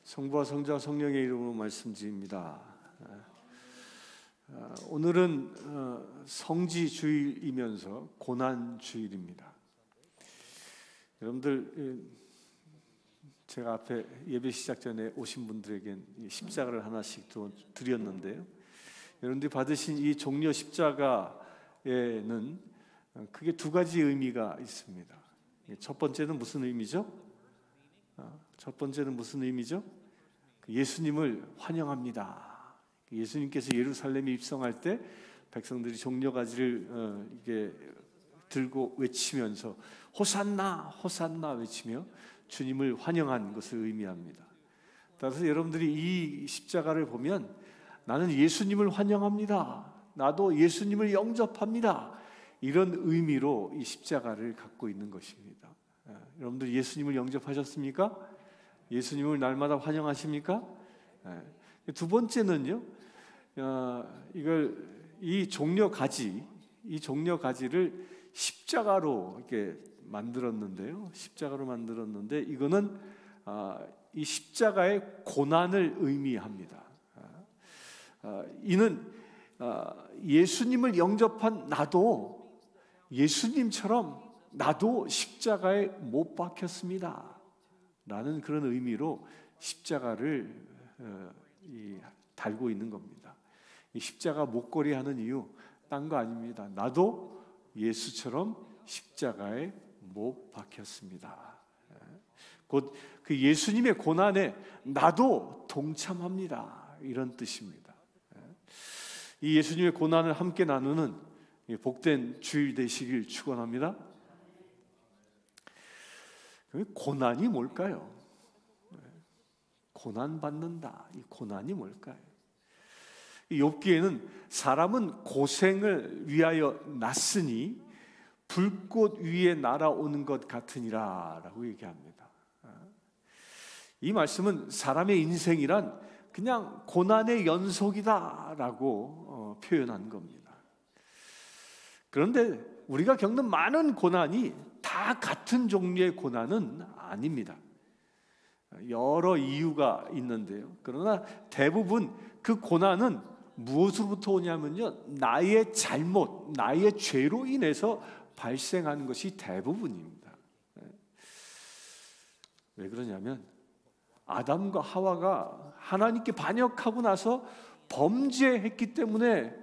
성부와 성자와 성령의 이름으로 말씀드립니다. 오늘은 성지주일이면서 고난주일입니다. 여러분들, 제가 앞에 예배 시작 전에 오신 분들에게 십자가를 하나씩 드렸는데요, 여러분들이 받으신 이 종려 십자가에는 크게 두 가지 의미가 있습니다. 첫 번째는 무슨 의미죠? 예수님을 환영합니다. 예수님께서 예루살렘에 입성할 때 백성들이 종려가지를 이게 들고 외치면서 호산나 호산나 외치며 주님을 환영한 것을 의미합니다. 따라서 여러분들이 이 십자가를 보면 나는 예수님을 환영합니다, 나도 예수님을 영접합니다, 이런 의미로 이 십자가를 갖고 있는 것입니다. 여러분들 예수님을 영접하셨습니까? 예수님을 날마다 환영하십니까? 두 번째는요, 이 종려 가지를 십자가로 이렇게 만들었는데요. 이거는 이 십자가의 고난을 의미합니다. 이는 예수님을 영접한 나도 예수님처럼 나도 십자가에 못 박혔습니다 라는 그런 의미로 십자가를 달고 있는 겁니다. 이 십자가 목걸이 하는 이유 딴 거 아닙니다. 나도 예수처럼 십자가에 못 박혔습니다. 곧 그 예수님의 고난에 나도 동참합니다, 이런 뜻입니다. 이 예수님의 고난을 함께 나누는 복된 주일 되시길 축원합니다. 고난이 뭘까요? 고난받는다, 이 고난이 뭘까요? 욥기에는 사람은 고생을 위하여 났으니 불꽃 위에 날아오는 것 같으니라 라고 얘기합니다. 이 말씀은 사람의 인생이란 그냥 고난의 연속이다 라고 표현한 겁니다. 그런데 우리가 겪는 많은 고난이 다 같은 종류의 고난은 아닙니다. 여러 이유가 있는데요, 그러나 대부분 그 고난은 무엇으로부터 오냐면요, 나의 잘못, 나의 죄로 인해서 발생하는 것이 대부분입니다. 왜 그러냐면 아담과 하와가 하나님께 반역하고 나서 범죄했기 때문에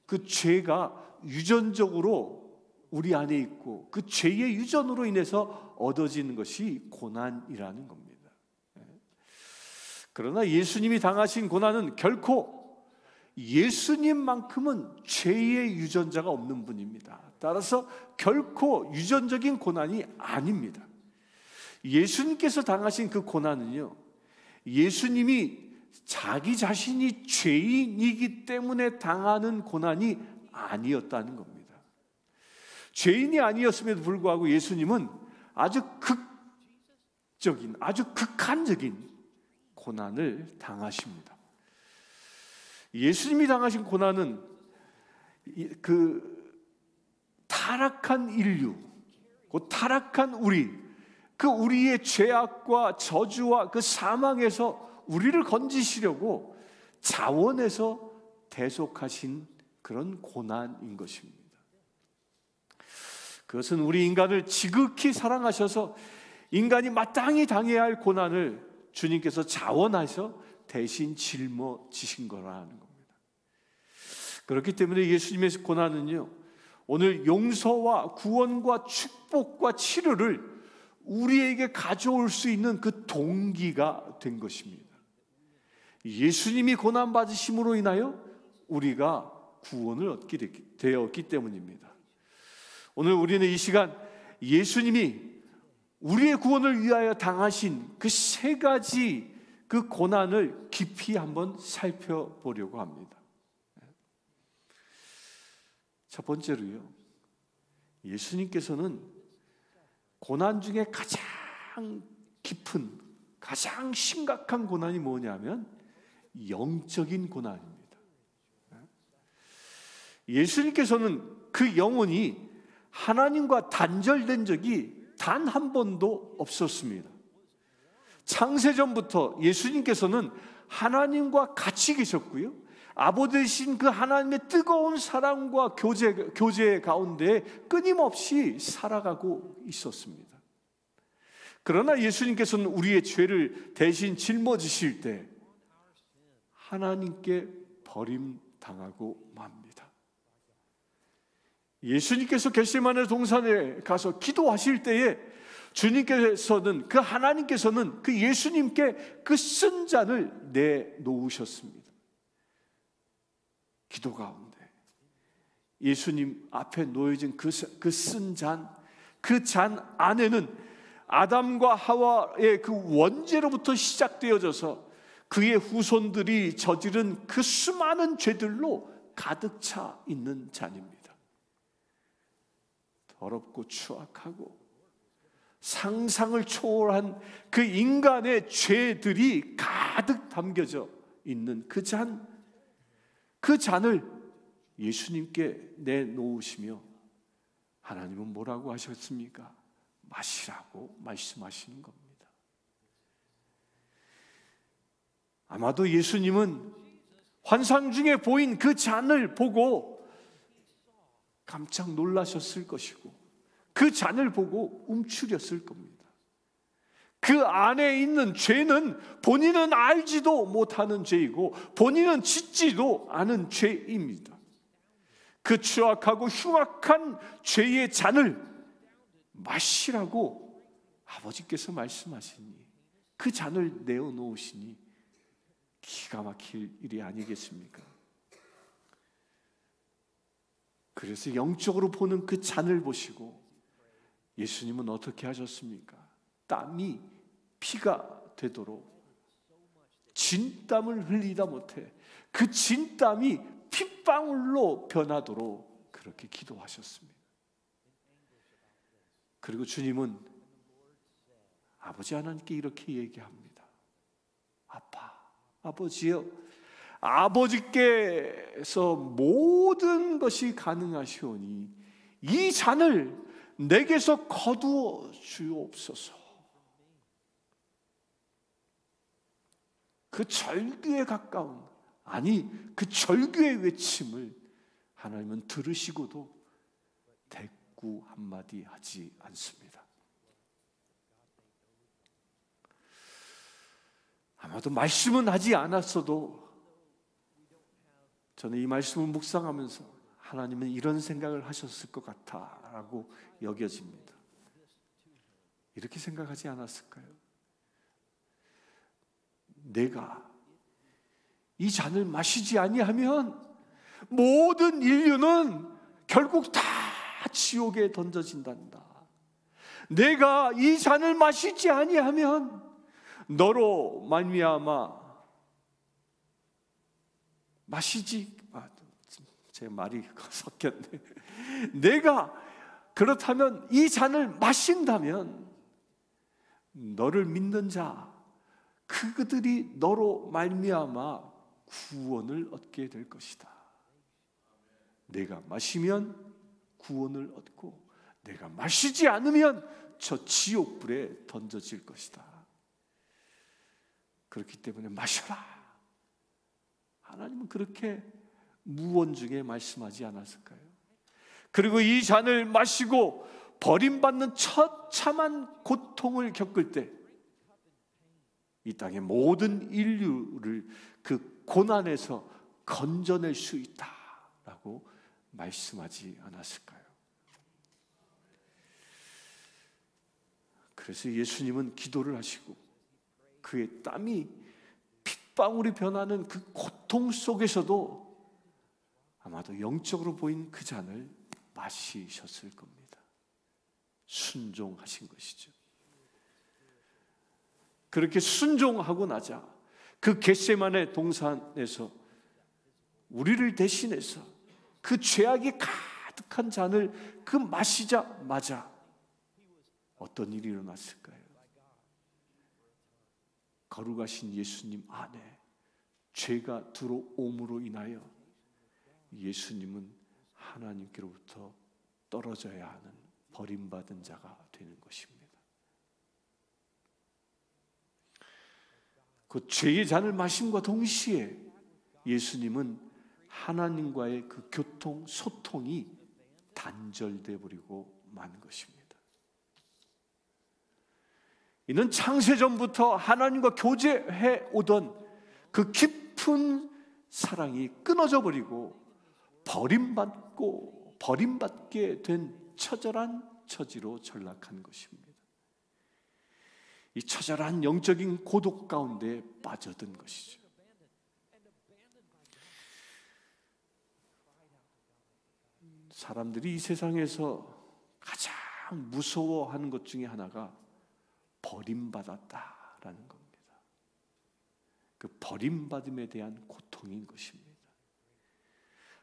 그 죄가 유전적으로 우리 안에 있고 그 죄의 유전으로 인해서 얻어지는 것이 고난이라는 겁니다. 그러나 예수님이 당하신 고난은 결코 예수님만큼은 죄의 유전자가 없는 분입니다. 따라서 결코 유전적인 고난이 아닙니다. 예수님께서 당하신 그 고난은요, 예수님이 자기 자신이 죄인이기 때문에 당하는 고난이 아니었다는 겁니다. 죄인이 아니었음에도 불구하고 예수님은 아주 극한적인 고난을 당하십니다. 예수님이 당하신 고난은 그 타락한 인류, 그 타락한 우리의 죄악과 저주와 그 사망에서 우리를 건지시려고 자원해서 대속하신 그런 고난인 것입니다. 그것은 우리 인간을 지극히 사랑하셔서 인간이 마땅히 당해야 할 고난을 주님께서 자원하셔 대신 짊어지신 거라는 겁니다. 그렇기 때문에 예수님의 고난은요, 오늘 용서와 구원과 축복과 치료를 우리에게 가져올 수 있는 그 동기가 된 것입니다. 예수님이 고난받으심으로 인하여 우리가 구원을 얻게 되었기 때문입니다. 오늘 우리는 이 시간 예수님이 우리의 구원을 위하여 당하신 그 세 가지 그 고난을 깊이 한번 살펴보려고 합니다. 첫 번째로요, 예수님께서는 고난 중에 가장 깊은, 가장 심각한 고난이 뭐냐면 영적인 고난입니다. 예수님께서는 그 영혼이 하나님과 단절된 적이 단 한 번도 없었습니다. 창세전부터 예수님께서는 하나님과 같이 계셨고요, 아버지 되신 그 하나님의 뜨거운 사랑과 교제 가운데 끊임없이 살아가고 있었습니다. 그러나 예수님께서는 우리의 죄를 대신 짊어지실 때 하나님께 버림당하고 맙니다. 예수님께서 겟세마네 동산에 가서 기도하실 때에 주님께서는, 그 하나님께서는 그 예수님께 그 쓴 잔을 내놓으셨습니다. 기도 가운데 예수님 앞에 놓여진 그 쓴 잔, 그 잔 안에는 아담과 하와의 그 원죄로부터 시작되어져서 그의 후손들이 저지른 그 수많은 죄들로 가득 차 있는 잔입니다. 더럽고 추악하고 상상을 초월한 그 인간의 죄들이 가득 담겨져 있는 그 잔, 그 잔을 예수님께 내놓으시며 하나님은 뭐라고 하셨습니까? 마시라고 말씀하시는 겁니다. 아마도 예수님은 환상 중에 보인 그 잔을 보고 깜짝 놀라셨을 것이고, 그 잔을 보고 움츠렸을 겁니다. 그 안에 있는 죄는 본인은 알지도 못하는 죄이고 본인은 짓지도 않은 죄입니다. 그 추악하고 흉악한 죄의 잔을 마시라고 아버지께서 말씀하시니, 그 잔을 내어놓으시니 기가 막힐 일이 아니겠습니까? 그래서 영적으로 보는 그 잔을 보시고 예수님은 어떻게 하셨습니까? 땀이 피가 되도록 진땀을 흘리다 못해 그 진땀이 핏방울로 변하도록 그렇게 기도하셨습니다. 그리고 주님은 아버지 하나님께 이렇게 얘기합니다. 아버지여, 아버지께서 모든 것이 가능하시오니 이 잔을 내게서 거두어 주옵소서. 그 절규에 가까운, 아니 그 절규의 외침을 하나님은 들으시고도 대꾸 한마디 하지 않습니다. 아마도 말씀은 하지 않았어도 저는 이 말씀을 묵상하면서 하나님은 이런 생각을 하셨을 것 같다라고 여겨집니다. 이렇게 생각하지 않았을까요? 내가 이 잔을 마시지 아니하면 모든 인류는 결국 다 지옥에 던져진단다. 내가 이 잔을 마시지 아니하면 너로 말미암아 제 말이 섞였네. 내가 그렇다면 이 잔을 마신다면 너를 믿는 자, 그들이 너로 말미암아 구원을 얻게 될 것이다. 내가 마시면 구원을 얻고 내가 마시지 않으면 저 지옥불에 던져질 것이다. 그렇기 때문에 마셔라. 하나님은 그렇게 무언중에 말씀하지 않았을까요? 그리고 이 잔을 마시고 버림받는 처참한 고통을 겪을 때 이 땅의 모든 인류를 그 고난에서 건져낼 수 있다라고 말씀하지 않았을까요? 그래서 예수님은 기도를 하시고 그의 땀이 핏방울이 변하는 그 고통 속에서도 아마도 영적으로 보인 그 잔을 마시셨을 겁니다. 순종하신 것이죠. 그렇게 순종하고 나자 그 겟세마네 동산에서 우리를 대신해서 그 죄악이 가득한 잔을 그 마시자마자 어떤 일이 일어났을까요? 거룩하신 예수님 안에 죄가 들어옴으로 인하여 예수님은 하나님께로부터 떨어져야 하는 버림받은 자가 되는 것입니다. 그 죄의 잔을 마심과 동시에 예수님은 하나님과의 그 교통, 소통이 단절돼 버리고 만 것입니다. 이는 창세전부터 하나님과 교제해 오던 그 깊은 사랑이 끊어져 버리고 버림받게 된 처절한 처지로 전락한 것입니다. 이 처절한 영적인 고독 가운데 빠져든 것이죠. 사람들이 이 세상에서 가장 무서워하는 것 중에 하나가 버림받았다라는 겁니다. 그 버림받음에 대한 고통인 것입니다.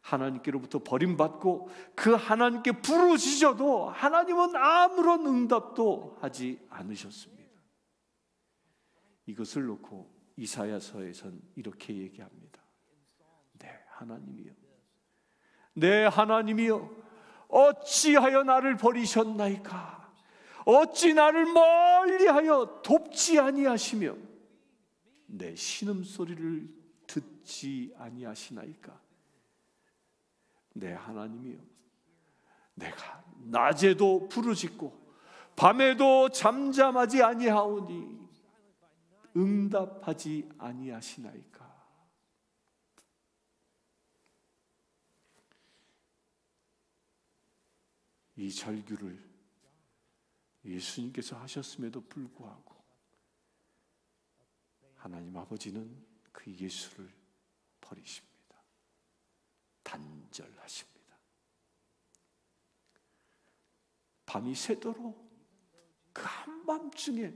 하나님께로부터 버림받고 그 하나님께 부르짖어도 하나님은 아무런 응답도 하지 않으셨습니다. 이것을 놓고 이사야서에선 이렇게 얘기합니다. 내 하나님이여, 어찌하여 나를 버리셨나이까? 어찌 나를 멀리하여 돕지 아니하시며 내 신음소리를 듣지 아니하시나이까? 내 하나님이여, 내가 낮에도 부르짖고 밤에도 잠잠하지 아니하오니 응답하지 아니하시나이까? 이 절규를 예수님께서 하셨음에도 불구하고 하나님 아버지는 그 예수를 버리십니다. 단절하십니다. 밤이 새도록 그 한밤중에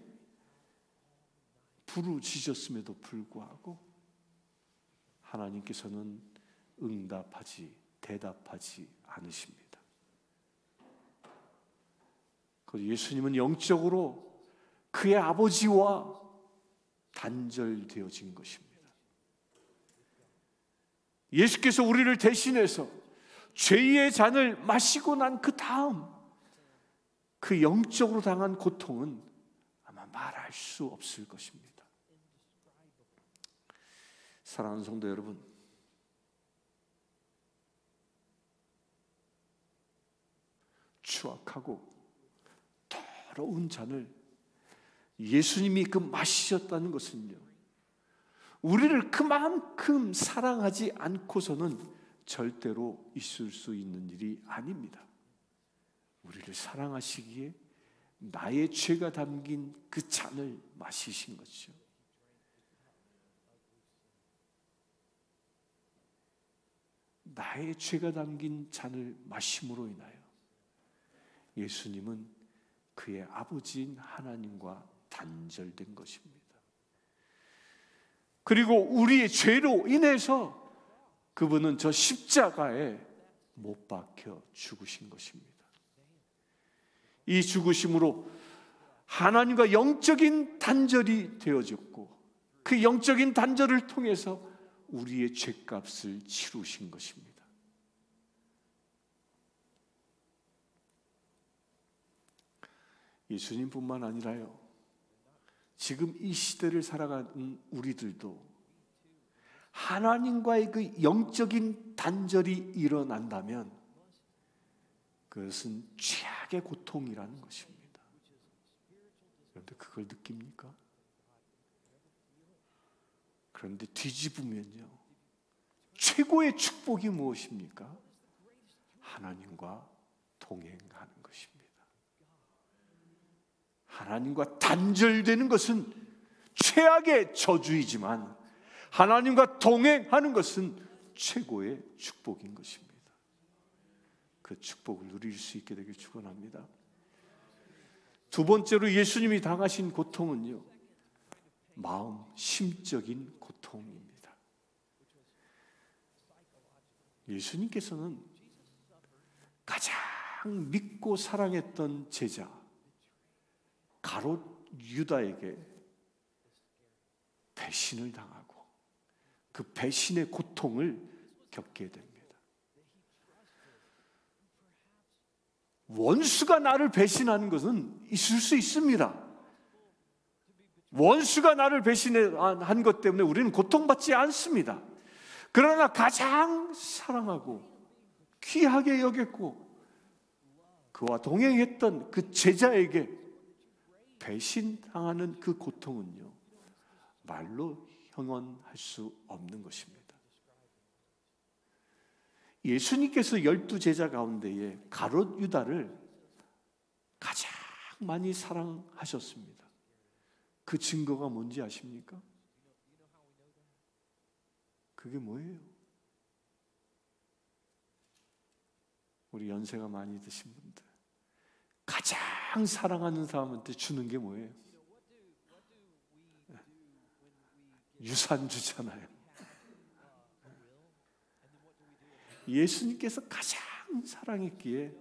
부르짖었음에도 불구하고 하나님께서는 대답하지 않으십니다. 그리고 예수님은 영적으로 그의 아버지와 단절되어진 것입니다. 예수께서 우리를 대신해서 죄의 잔을 마시고 난 그 다음 그 영적으로 당한 고통은 아마 말할 수 없을 것입니다. 사랑하는 성도 여러분, 추악하고 더러운 잔을 예수님이 그 마시셨다는 것은요, 우리를 그만큼 사랑하지 않고서는 절대로 있을 수 있는 일이 아닙니다. 우리를 사랑하시기에 나의 죄가 담긴 그 잔을 마시신 것이죠. 나의 죄가 담긴 잔을 마심으로 인하여 예수님은 그의 아버지인 하나님과 단절된 것입니다. 그리고 우리의 죄로 인해서 그분은 저 십자가에 못 박혀 죽으신 것입니다. 이 죽으심으로 하나님과 영적인 단절이 되어졌고 그 영적인 단절을 통해서 우리의 죄값을 치루신 것입니다. 예수님뿐만 아니라요, 지금 이 시대를 살아가는 우리들도 하나님과의 그 영적인 단절이 일어난다면 그것은 최악의 고통이라는 것입니다. 그런데 그걸 느낍니까? 그런데 뒤집으면요, 최고의 축복이 무엇입니까? 하나님과 동행하는 것입니다. 하나님과 단절되는 것은 최악의 저주이지만 하나님과 동행하는 것은 최고의 축복인 것입니다. 그 축복을 누릴 수 있게 되길 축원합니다. 두 번째로 예수님이 당하신 고통은요, 마음, 심적인 고통입니다. 예수님께서는 가장 믿고 사랑했던 제자 가롯 유다에게 배신을 당하고 그 배신의 고통을 겪게 됩니다. 원수가 나를 배신하는 것은 있을 수 있습니다. 원수가 나를 배신한 것 때문에 우리는 고통받지 않습니다. 그러나 가장 사랑하고 귀하게 여겼고 그와 동행했던 그 제자에게 배신당하는 그 고통은요, 말로 형언할 수 없는 것입니다. 예수님께서 12제자 가운데에 가롯 유다를 가장 많이 사랑하셨습니다. 그 증거가 뭔지 아십니까? 그게 뭐예요? 우리 연세가 많이 드신 분들, 가장 사랑하는 사람한테 주는 게 뭐예요? 유산 주잖아요. 예수님께서 가장 사랑했기에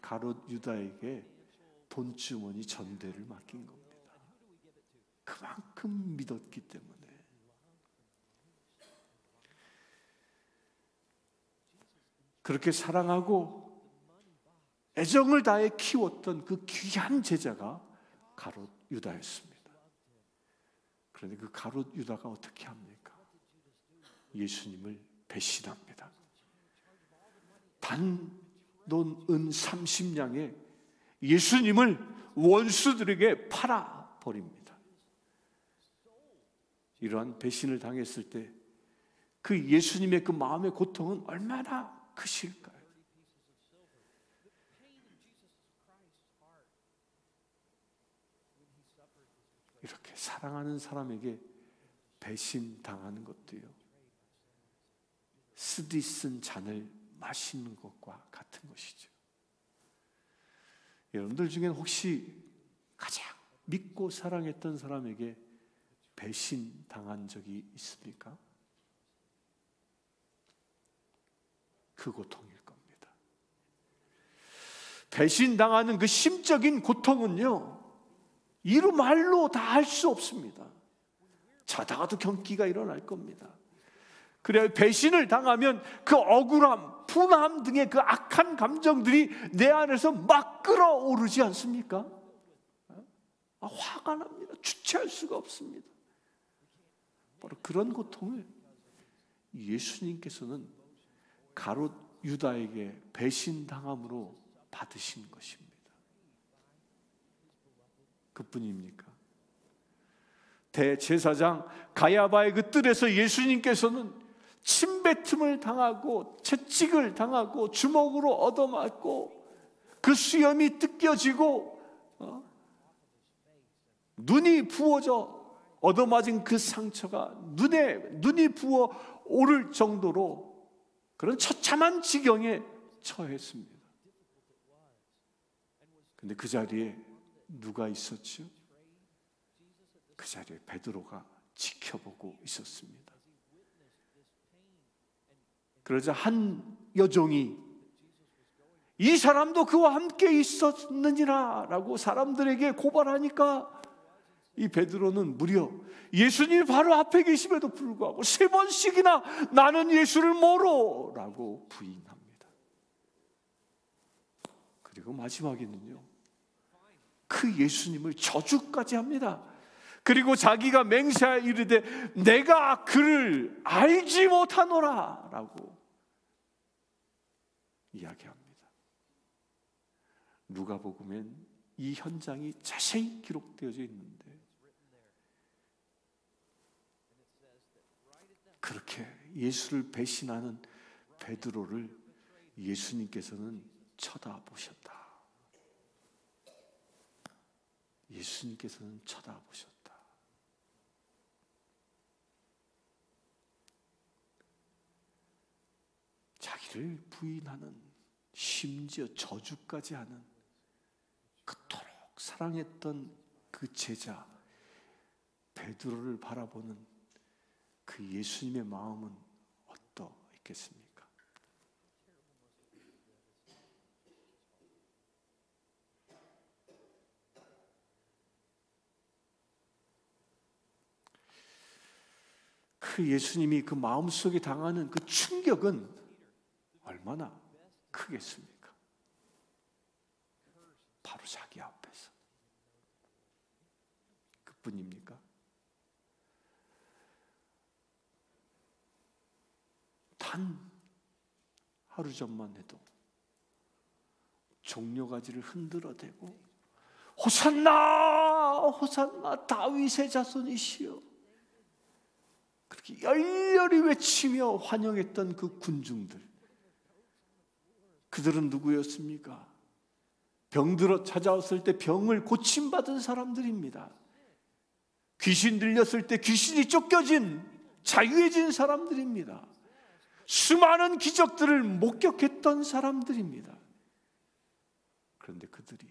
가롯 유다에게 돈주머니 전대를 맡긴 겁니다. 그만큼 믿었기 때문에. 그렇게 사랑하고 애정을 다해 키웠던 그 귀한 제자가 가롯 유다였습니다. 그런데 그 가롯 유다가 어떻게 합니까? 예수님을 배신합니다. 단돈 은 30냥에 예수님을 원수들에게 팔아버립니다. 이러한 배신을 당했을 때 그 예수님의 그 마음의 고통은 얼마나 크실까요? 이렇게 사랑하는 사람에게 배신당하는 것도요, 쓰디쓴 잔을 마시는 것과 같은 것이죠. 여러분들 중에는 혹시 가장 믿고 사랑했던 사람에게 배신당한 적이 있습니까? 그 고통일 겁니다. 배신당하는 그 심적인 고통은요, 이루 말로 다 할 수 없습니다. 자다가도 경기가 일어날 겁니다. 그래야 배신을 당하면 그 억울함, 분함 등의 그 악한 감정들이 내 안에서 막 끓어오르지 않습니까? 화가 납니다. 주체할 수가 없습니다. 바로 그런 고통을 예수님께서는 가롯 유다에게 배신당함으로 받으신 것입니다. 그뿐입니까? 대제사장 가야바의 그 뜰에서 예수님께서는 침뱉음을 당하고 채찍을 당하고 주먹으로 얻어맞고 그 수염이 뜯겨지고 눈이 부어져 얻어맞은 그 상처가 눈이 부어 오를 정도로 그런 처참한 지경에 처했습니다. 근데 그 자리에 누가 있었죠? 그 자리에 베드로가 지켜보고 있었습니다. 그러자 한 여종이 이 사람도 그와 함께 있었느니라 라고 사람들에게 고발하니까 이 베드로는 무려 예수님이 바로 앞에 계심에도 불구하고 3번씩이나 나는 예수를 모르 라고 부인합니다. 그리고 마지막에는요, 그 예수님을 저주까지 합니다. 그리고 자기가 맹세하여 이르되 내가 그를 알지 못하노라 라고 이야기합니다. 누가복음엔 이 현장이 자세히 기록되어져 있는데 그렇게 예수를 배신하는 베드로를 예수님께서는 쳐다보셨다. 예수님께서는 쳐다보셨다. 자기를 부인하는, 심지어 저주까지 하는 그토록 사랑했던 그 제자 베드로를 바라보는 그 예수님의 마음은 어떠했겠습니까? 그 예수님이 그 마음속에 당하는 그 충격은 얼마나 크겠습니까? 바로 자기 앞에서. 그뿐입니까? 하루 전만 해도 종려가지를 흔들어대고 호산나 호산나 다윗의 자손이시여 그렇게 열렬히 외치며 환영했던 그 군중들, 그들은 누구였습니까? 병들어 찾아왔을 때 병을 고침받은 사람들입니다. 귀신 들렸을 때 귀신이 쫓겨진 자유해진 사람들입니다. 수많은 기적들을 목격했던 사람들입니다. 그런데 그들이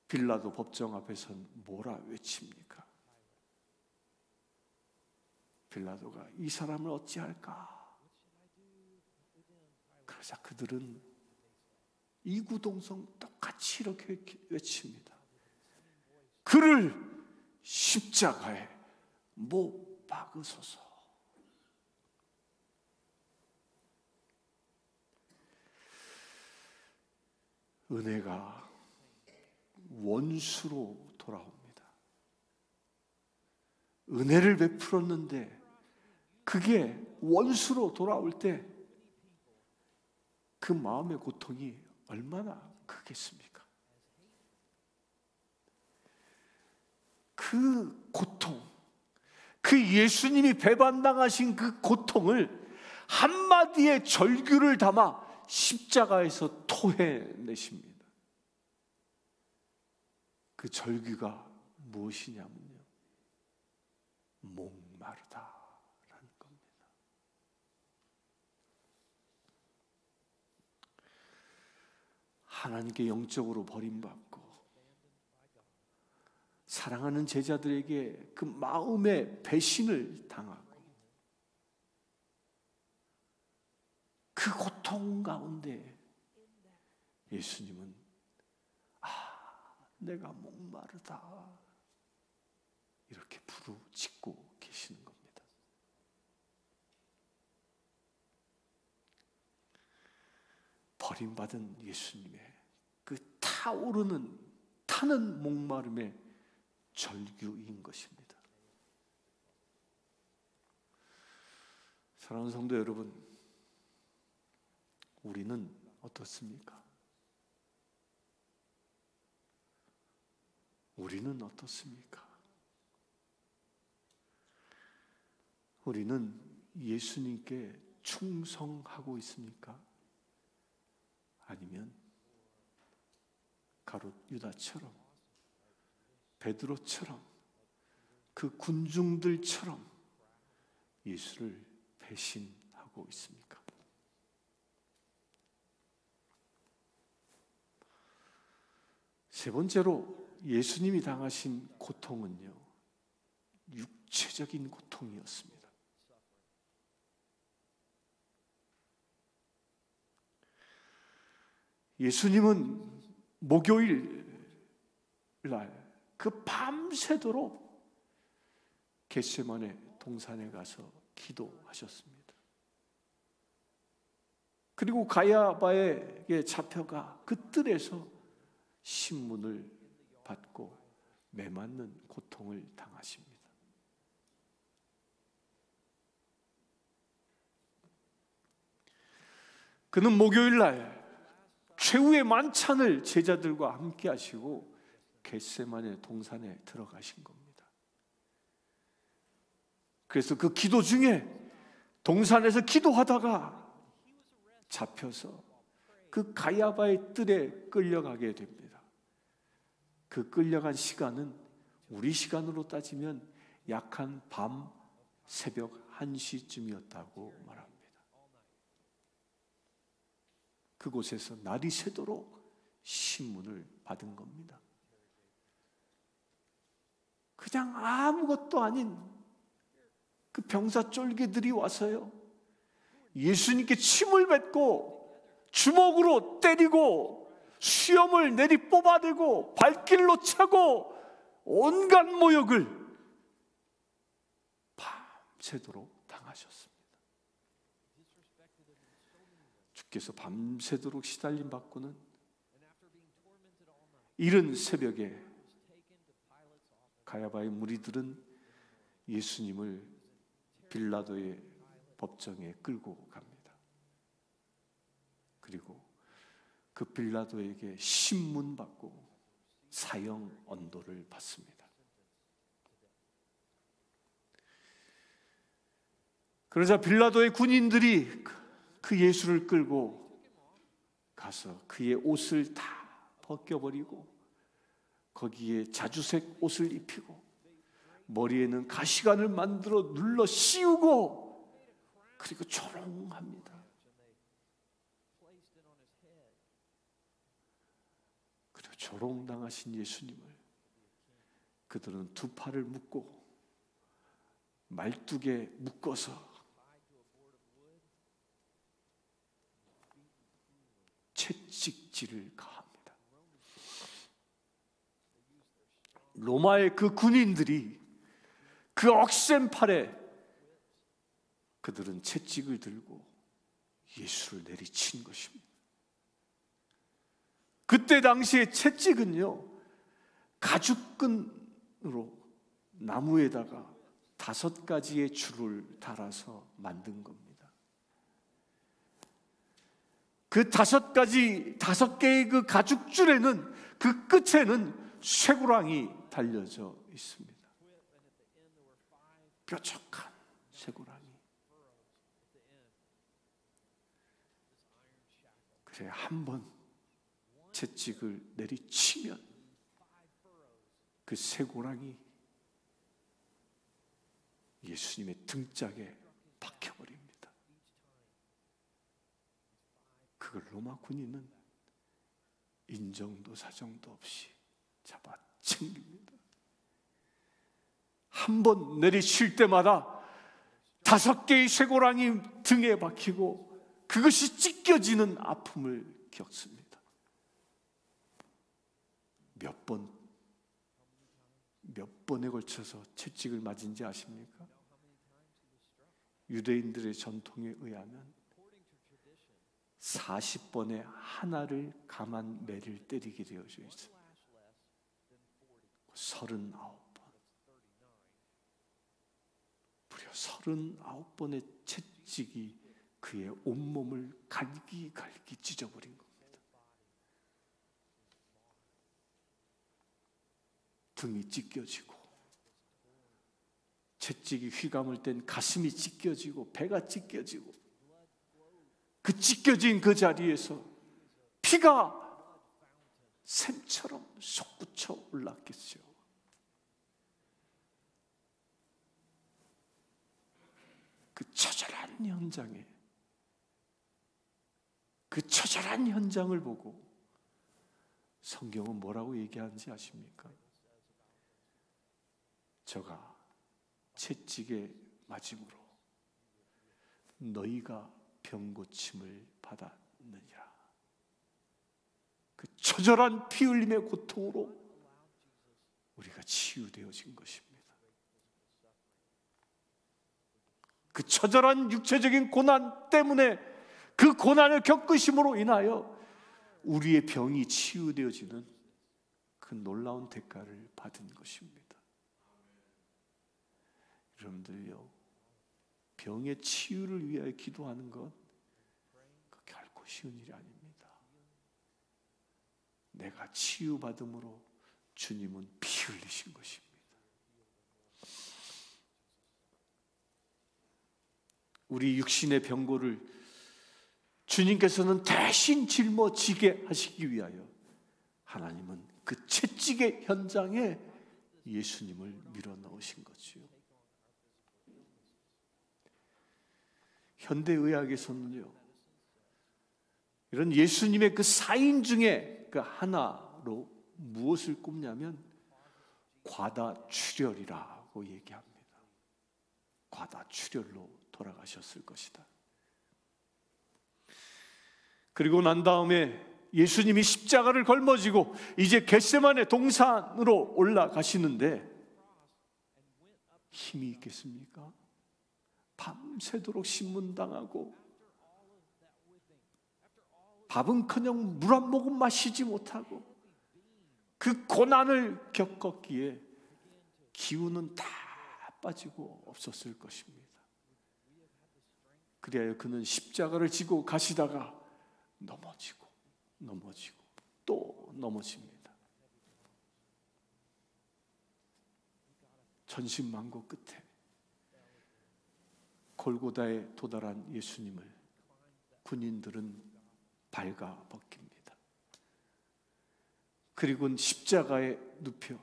빌라도 법정 앞에선 뭐라 외칩니까? 빌라도가 이 사람을 어찌할까? 그러자 그들은 이구동성 똑같이 이렇게 외칩니다. 그를 십자가에 못 박으소서. 은혜가 원수로 돌아옵니다. 은혜를 베풀었는데 그게 원수로 돌아올 때 그 마음의 고통이 얼마나 크겠습니까? 그 고통, 그 예수님이 배반당하신 그 고통을 한마디의 절규를 담아 십자가에서 토해내십니다. 그 절규가 무엇이냐면요, 목마르다라는 겁니다. 하나님께 영적으로 버림받고 사랑하는 제자들에게 그 마음의 배신을 당하고 그 고통 가운데 예수님은 내가 목마르다 이렇게 부르짖고 계시는 겁니다. 버림받은 예수님의 그 타는 목마름의 절규인 것입니다. 사랑하는 성도 여러분, 우리는 어떻습니까? 우리는 어떻습니까? 우리는 예수님께 충성하고 있습니까? 아니면 가롯 유다처럼, 베드로처럼, 그 군중들처럼 예수를 배신하고 있습니까? 세 번째로 예수님이 당하신 고통은요, 육체적인 고통이었습니다. 예수님은 목요일 날 그 밤새도록 겟세마네 동산에 가서 기도하셨습니다. 그리고 가야바에게 잡혀가 그 뜰에서 신문을 받고 매맞는 고통을 당하십니다. 그는 목요일 날 최후의 만찬을 제자들과 함께 하시고 겟세마네 동산에 들어가신 겁니다. 그래서 그 기도 중에 동산에서 기도하다가 잡혀서 그 가야바의 뜰에 끌려가게 됩니다. 그 끌려간 시간은 우리 시간으로 따지면 약 한 밤 새벽 1시쯤이었다고 말합니다. 그곳에서 날이 새도록 신문을 받은 겁니다. 그냥 아무것도 아닌 그 병사 쫄개들이 와서요, 예수님께 침을 뱉고 주먹으로 때리고 수염을 내리 뽑아대고 발길로 차고 온갖 모욕을 밤새도록 당하셨습니다. 주께서 밤새도록 시달림 받고는 이른 새벽에 가야바의 무리들은 예수님을 빌라도의 법정에 끌고 갑니다. 그리고 그 빌라도에게 신문받고 사형 언도를 받습니다. 그러자 빌라도의 군인들이 그 예수를 끌고 가서 그의 옷을 다 벗겨버리고 거기에 자주색 옷을 입히고 머리에는 가시관을 만들어 눌러 씌우고 그리고 조롱합니다. 그리고 조롱당하신 예수님을 그들은 두 팔을 묶고 말뚝에 묶어서 채찍질을 가합니다. 로마의 그 군인들이 그 억센 팔에 그들은 채찍을 들고 예수를 내리친 것입니다. 그때 당시에 채찍은요, 가죽끈으로 나무에다가 5가지의 줄을 달아서 만든 겁니다. 그 5개의 그 가죽줄에는 그 끝에는 쇠고랑이 달려져 있습니다. 뾰족한 쇠고랑이. 그래, 한번 채찍을 내리치면 그 쇠고랑이 예수님의 등짝에 박혀버립니다. 그걸 로마 군인은 인정도 사정도 없이 잡아 챙깁니다. 한 번 내리칠 때마다 5개의 쇠고랑이 등에 박히고 그것이 찢겨지는 아픔을 겪습니다. 몇 번에 걸쳐서 채찍을 맞은지 아십니까? 유대인들의 전통에 의하면 40번에 하나를 감한 매를 때리게 되어져 있습니다. 39번. 무려 39번의 채찍이 그의 온몸을 갈기갈기 찢어버린 겁니다. 등이 찢겨지고 채찍이 휘감을 땐 가슴이 찢겨지고 배가 찢겨지고 그 찢겨진 그 자리에서 피가 샘처럼 솟구쳐 올랐겠죠. 그 처절한 현장에, 그 처절한 현장을 보고 성경은 뭐라고 얘기하는지 아십니까? 저가 채찍에 맞음으로 너희가 병고침을 받았느니라. 그 처절한 피 흘림의 고통으로 우리가 치유되어진 것입니다. 그 처절한 육체적인 고난 때문에 그 고난을 겪으심으로 인하여 우리의 병이 치유되어지는 그 놀라운 대가를 받은 것입니다. 여러분들요, 병의 치유를 위하여 기도하는 것 결코 쉬운 일이 아닙니다. 내가 치유받음으로 주님은 피 흘리신 것입니다. 우리 육신의 병고를 주님께서는 대신 짊어지게 하시기 위하여 하나님은 그 채찍의 현장에 예수님을 밀어넣으신 거지요. 현대의학에서는요, 이런 예수님의 그 사인 중에 그 하나로 무엇을 꼽냐면 과다출혈이라고 얘기합니다. 과다출혈로 돌아가셨을 것이다. 그리고 난 다음에 예수님이 십자가를 걸머지고 이제 겟세마네 동산으로 올라가시는데 힘이 있겠습니까? 밤새도록 신문당하고 밥은커녕 물 한 모금 마시지 못하고 그 고난을 겪었기에 기운은 다 빠지고 없었을 것입니다. 그리하여 그는 십자가를 지고 가시다가 넘어지고 또 넘어집니다. 천신만고 끝에 골고다에 도달한 예수님을 군인들은 발가벗깁니다. 그리고는 십자가에 눕혀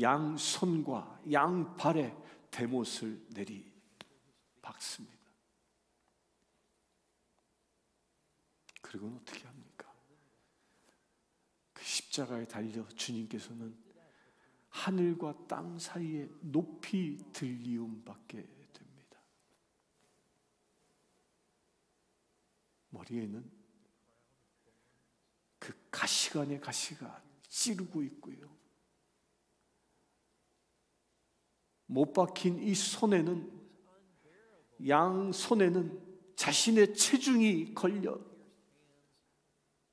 양손과 양발에 대못을 내리박습니다. 그리고는 어떻게 합니까? 그 십자가에 달려 주님께서는 하늘과 땅 사이에 높이 들리움 받게 됩니다. 머리에는 그 가시관의 가시가 찌르고 있고요. 못 박힌 이 손에는, 양손에는 자신의 체중이 걸려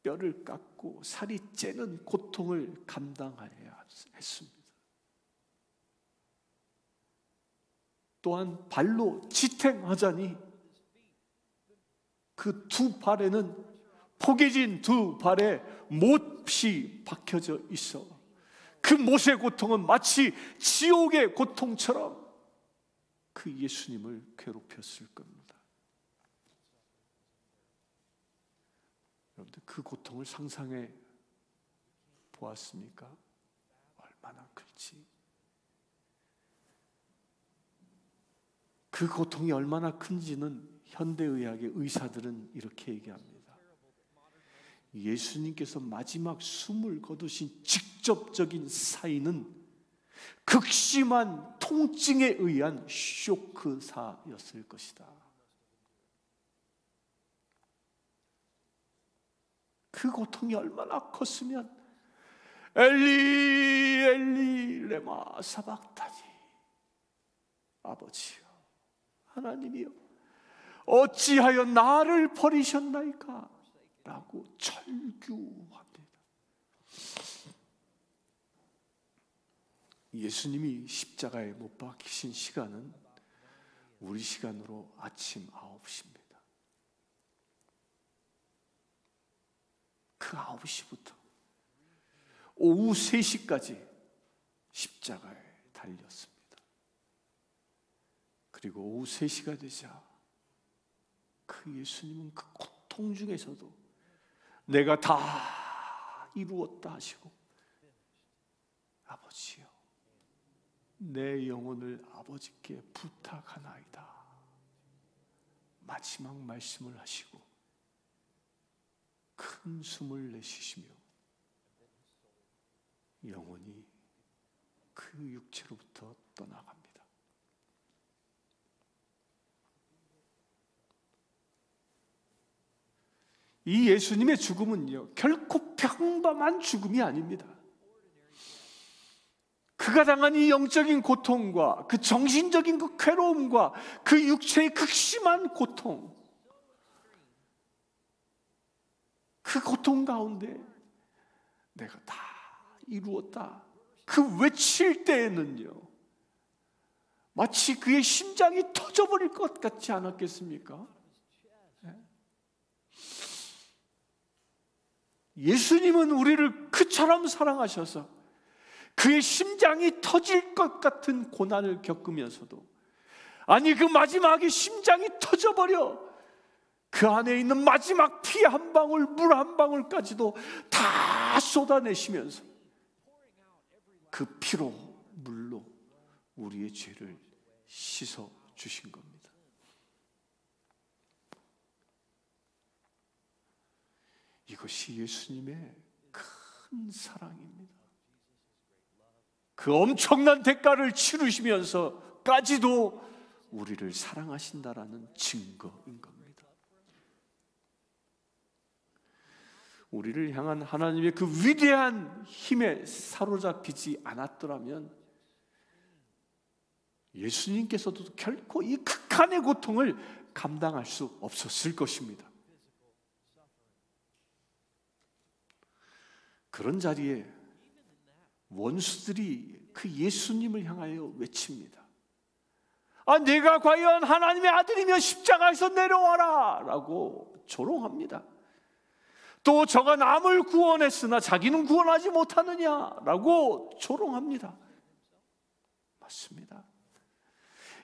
뼈를 깎고 살이 째는 고통을 감당해야 했습니다. 또한 발로 지탱하자니 그 두 발에는, 포개진 두 발에 못이 박혀져 있어 그 못의 고통은 마치 지옥의 고통처럼 그 예수님을 괴롭혔을 겁니다. 여러분들, 그 고통을 상상해 보았습니까? 얼마나 클지. 그 고통이 얼마나 큰지는 현대의학의 의사들은 이렇게 얘기합니다. 예수님께서 마지막 숨을 거두신 직접적인 사인은 극심한 통증에 의한 쇼크사였을 것이다. 그 고통이 얼마나 컸으면 엘리 엘리 레마 사박다니, 아버지여 하나님이여 어찌하여 나를 버리셨나이까 라고 철규합니다. 예수님이 십자가에 못 박히신 시간은 우리 시간으로 아침 9시입니다. 그 9시부터 오후 3시까지 십자가에 달렸습니다. 그리고 오후 3시가 되자 그 예수님은 그 고통 중에서도 내가 다 이루었다 하시고, 아버지여 내 영혼을 아버지께 부탁하나이다 마지막 말씀을 하시고 큰 숨을 내쉬시며 영혼이 그 육체로부터 떠나갑니다. 이 예수님의 죽음은요, 결코 평범한 죽음이 아닙니다. 그가 당한 이 영적인 고통과 그 정신적인 그 괴로움과 그 육체의 극심한 고통, 그 고통 가운데 내가 다 이루었다, 그 외칠 때에는요, 마치 그의 심장이 터져버릴 것 같지 않았겠습니까? 예수님은 우리를 그처럼 사랑하셔서 그의 심장이 터질 것 같은 고난을 겪으면서도, 아니 그 마지막에 심장이 터져버려 그 안에 있는 마지막 피 한 방울, 물 한 방울까지도 다 쏟아내시면서 그 피로, 물로 우리의 죄를 씻어 주신 겁니다. 이것이 예수님의 큰 사랑입니다. 그 엄청난 대가를 치르시면서까지도 우리를 사랑하신다라는 증거인 겁니다. 우리를 향한 하나님의 그 위대한 힘에 사로잡히지 않았더라면 예수님께서도 결코 이 극한의 고통을 감당할 수 없었을 것입니다. 그런 자리에 원수들이 그 예수님을 향하여 외칩니다. 내가 과연 하나님의 아들이면 십자가에서 내려와라 라고 조롱합니다. 또 저가 남을 구원했으나 자기는 구원하지 못하느냐라고 조롱합니다. 맞습니다.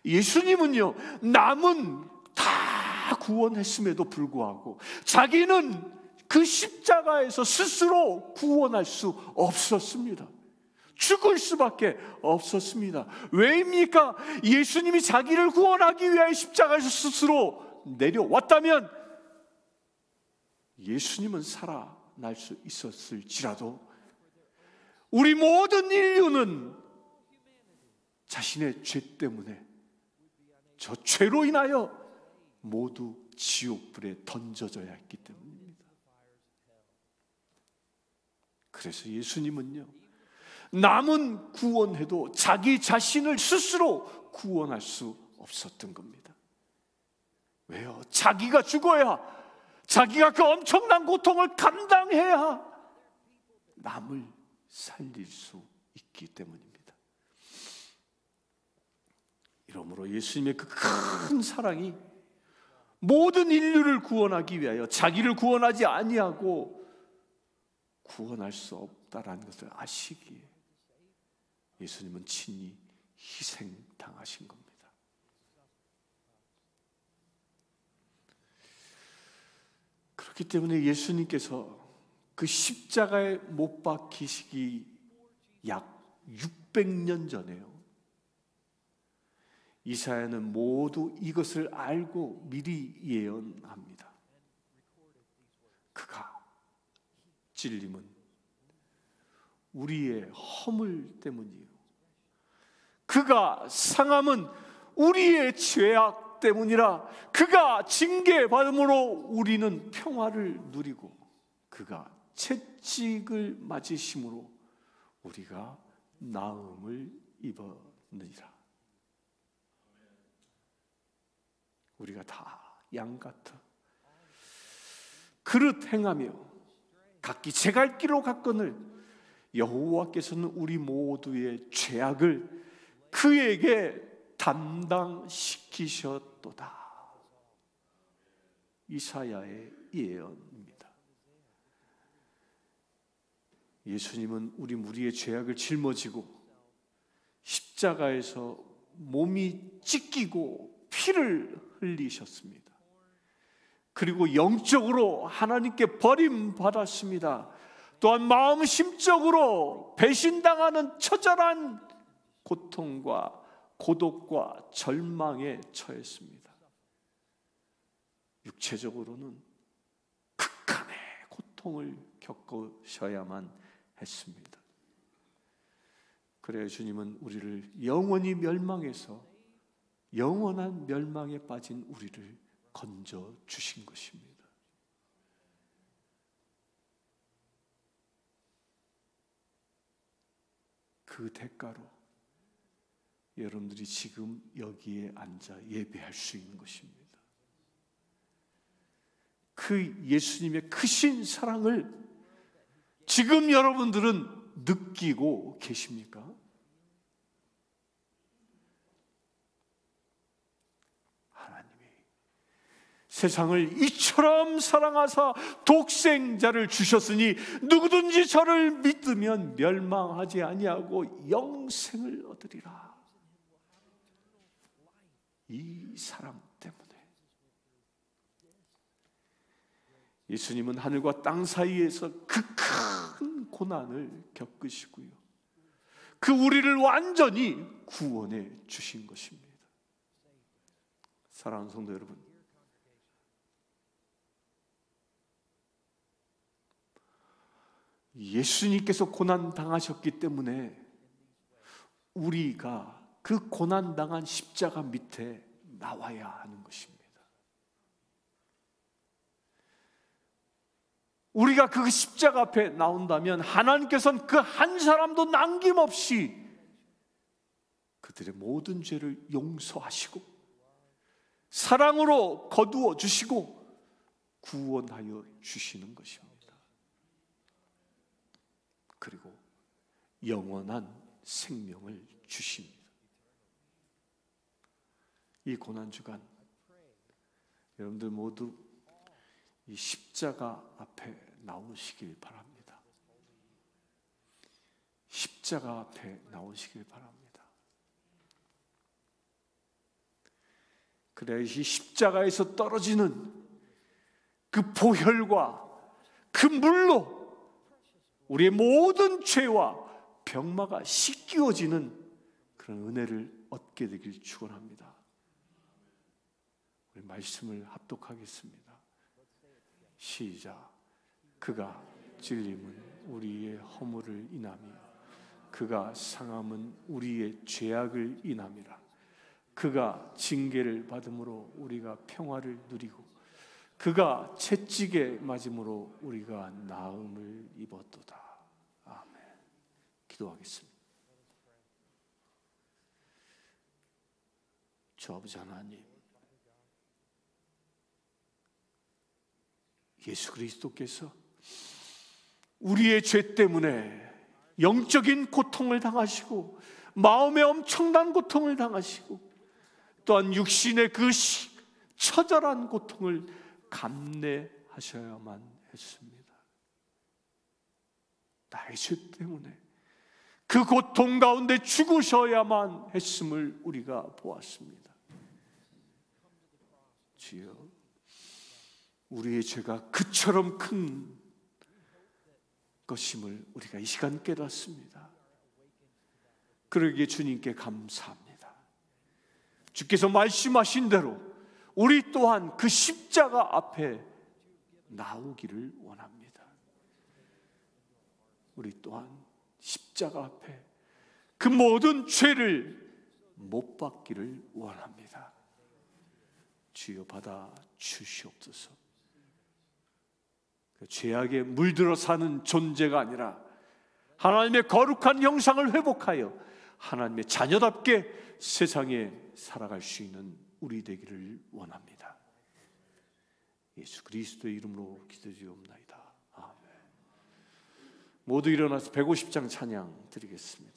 예수님은요, 남은 다 구원했음에도 불구하고 자기는 그 십자가에서 스스로 구원할 수 없었습니다. 죽을 수밖에 없었습니다. 왜입니까? 예수님이 자기를 구원하기 위하여 십자가에서 스스로 내려왔다면 예수님은 살아날 수 있었을지라도 우리 모든 인류는 자신의 죄 때문에 저 죄로 인하여 모두 지옥불에 던져져야 했기 때문입니다. 그래서 예수님은요, 남은 구원해도 자기 자신을 스스로 구원할 수 없었던 겁니다. 왜요? 자기가 죽어야, 자기가 그 엄청난 고통을 감당해야 남을 살릴 수 있기 때문입니다. 이러므로 예수님의 그 큰 사랑이 모든 인류를 구원하기 위하여 자기를 구원하지 아니하고 구원할 수 없다라는 것을 아시기에 예수님은 친히 희생당하신 겁니다. 그렇기 때문에 예수님께서 그 십자가에 못 박히시기 약 600년 전에요, 이사야는 모두 이것을 알고 미리 예언합니다. 그가 찔림은 우리의 허물 때문이요, 그가 상함은 우리의 죄악 때문이라. 그가 징계받음으로 우리는 평화를 누리고 그가 채찍을 맞으심으로 우리가 나음을 입었느니라. 우리가 다 양같아 그릇 행하며 각기 제 갈 길로 갔거늘 여호와께서는 우리 모두의 죄악을 그에게 담당시키셨도다. 이사야의 예언입니다. 예수님은 우리 무리의 죄악을 짊어지고 십자가에서 몸이 찢기고 피를 흘리셨습니다. 그리고 영적으로 하나님께 버림받았습니다. 또한 마음 심적으로 배신당하는 처절한 고통과 고독과 절망에 처했습니다. 육체적으로는 극한의 고통을 겪으셔야만 했습니다. 그래야 주님은 우리를 영원히 멸망해서 영원한 멸망에 빠진 우리를 건져 주신 것입니다. 그 대가로 여러분들이 지금 여기에 앉아 예배할 수 있는 것입니다. 그 예수님의 크신 사랑을 지금 여러분들은 느끼고 계십니까? 세상을 이처럼 사랑하사 독생자를 주셨으니 누구든지 저를 믿으면 멸망하지 아니하고 영생을 얻으리라. 이 사랑 때문에 예수님은 하늘과 땅 사이에서 그 큰 고난을 겪으시고요, 그 우리를 완전히 구원해 주신 것입니다. 사랑하는 성도 여러분, 예수님께서 고난 당하셨기 때문에 우리가 그 고난 당한 십자가 밑에 나와야 하는 것입니다. 우리가 그 십자가 앞에 나온다면 하나님께서는 그 한 사람도 남김없이 그들의 모든 죄를 용서하시고 사랑으로 거두어 주시고 구원하여 주시는 것입니다. 그리고 영원한 생명을 주십니다. 이 고난 주간 여러분들 모두 이 십자가 앞에 나오시길 바랍니다. 십자가 앞에 나오시길 바랍니다. 그래야 이 십자가에서 떨어지는 그 보혈과 그 물로 우리의 모든 죄와 병마가 씻기워지는 그런 은혜를 얻게 되길 축원합니다. 우리 말씀을 합독하겠습니다. 시작. 그가 찔림은 우리의 허물을 인하며 그가 상함은 우리의 죄악을 인함이라. 그가 징계를 받음으로 우리가 평화를 누리고 그가 채찍에 맞음으로 우리가 나음을 입었도다. 아멘. 기도하겠습니다. 주 아버지 하나님, 예수 그리스도께서 우리의 죄 때문에 영적인 고통을 당하시고 마음의 엄청난 고통을 당하시고 또한 육신의 그 처절한 고통을 감내하셔야만 했습니다. 나의 죄 때문에 그 고통 가운데 죽으셔야만 했음을 우리가 보았습니다. 주여, 우리의 죄가 그처럼 큰 것임을 우리가 이 시간 깨닫습니다. 그러기에 주님께 감사합니다. 주께서 말씀하신 대로 우리 또한 그 십자가 앞에 나오기를 원합니다. 우리 또한 십자가 앞에 그 모든 죄를 못 받기를 원합니다. 주여 받아 주시옵소서. 그 죄악에 물들어 사는 존재가 아니라 하나님의 거룩한 형상을 회복하여 하나님의 자녀답게 세상에 살아갈 수 있는 우리 되기를 원합니다. 예수 그리스도의 이름으로 기도드리옵나이다. 아멘. 모두 일어나서 150장 찬양 드리겠습니다.